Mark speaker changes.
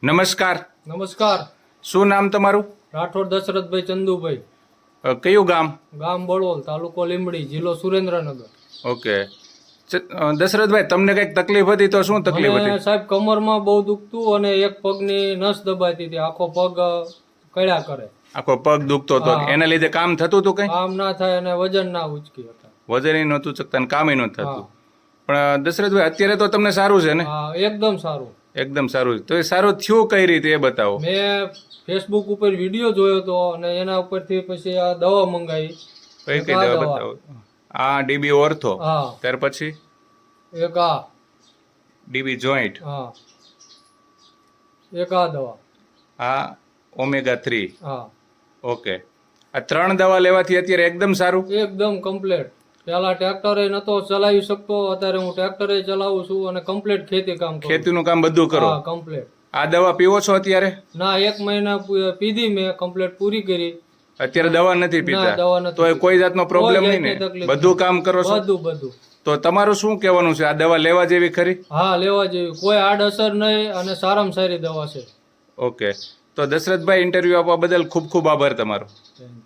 Speaker 1: નમસ્કાર.
Speaker 2: નમસ્કાર.
Speaker 1: શું નામ તમારું?
Speaker 2: રાઠોડ દશરથભાઈ ચંદુભાઈ.
Speaker 1: કયું ગામ?
Speaker 2: ગામ બળવલ, તાલુકો લીંબડી, જિલ્લો સુરેન્દ્રનગર.
Speaker 1: ઓકે. દશરથભાઈ, તમને કઈક તકલીફ હતી તો શું તકલીફ
Speaker 2: મને
Speaker 1: હતી?
Speaker 2: સાહેબ કમરમાં બહુ દુખતું અને એક પગની નસ દબાતી હતી, આખો પગ કળ્યા કરે.
Speaker 1: આખો પગ દુખતો હતો,
Speaker 2: હા.
Speaker 1: એના લીધે કામ થતું હતું કઈ?
Speaker 2: કામ ના થાય અને વજન ના ઉચકી હતા.
Speaker 1: વજન નહોતું ચકતા અને કામ નહોતું થતું.
Speaker 2: હા.
Speaker 1: પણ દશરથભાઈ, અત્યારે તો તમને સારું છે ને?
Speaker 2: હા, એકદમ સારું.
Speaker 1: એકદમ સારું છે. તો એ સારું થયું કઈ રીતે એ બતાવો.
Speaker 2: મેં ફેસબુક ઉપર વિડીયો જોયો હતો અને એના ઉપરથી પછી આ દવા મંગાવી.
Speaker 1: કઈ કઈ દવા બતાવો? આ ડીબી ઓર્થો,
Speaker 2: હા.
Speaker 1: ત્યાર પછી
Speaker 2: એક આ.
Speaker 1: ડીબી જોઈન્ટ,
Speaker 2: હા. એક આ દવા.
Speaker 1: આ ઓમેગા 3.
Speaker 2: હા.
Speaker 1: ઓકે. આ 3 દવા લેવાથી અત્યારે એકદમ સારું?
Speaker 2: એકદમ કમ્પ્લેટ. પેલા ટ્રેક્ટરે નતો ચલાવી શકતો, અત્યારે હું ટ્રેક્ટરે ચલાવું છું અને કમ્પ્લેટ ખેતી કામ કરું.
Speaker 1: ખેતીનું કામ બધું કરો?
Speaker 2: હા, કમ્પ્લેટ.
Speaker 1: આ દવા પીવો છો અત્યારે?
Speaker 2: ના, 1 મહિના પીધી મેં, કમ્પ્લેટ પૂરી કરી.
Speaker 1: અત્યારે દવા નથી
Speaker 2: ના,
Speaker 1: પીતા?
Speaker 2: દવા નથી
Speaker 1: તો એ કોઈ જાતનો પ્રોબ્લેમ
Speaker 2: કોઈ
Speaker 1: નહીં ને?
Speaker 2: જાતની તકલીફ
Speaker 1: બધું કામ કરો છો?
Speaker 2: બધું.
Speaker 1: તો તમારું શું કહેવાનું છે? આ દવા લેવા જેવી ખરી?
Speaker 2: હા, લેવા જેવી, કોઈ આડઅસર નહીં અને સારામાં સારી દવા છે.
Speaker 1: ઓકે. તો દશરથભાઈ, ઇન્ટરવ્યુ આપવા બદલ ખૂબ ખૂબ આભાર તમારો.
Speaker 2: Thank you.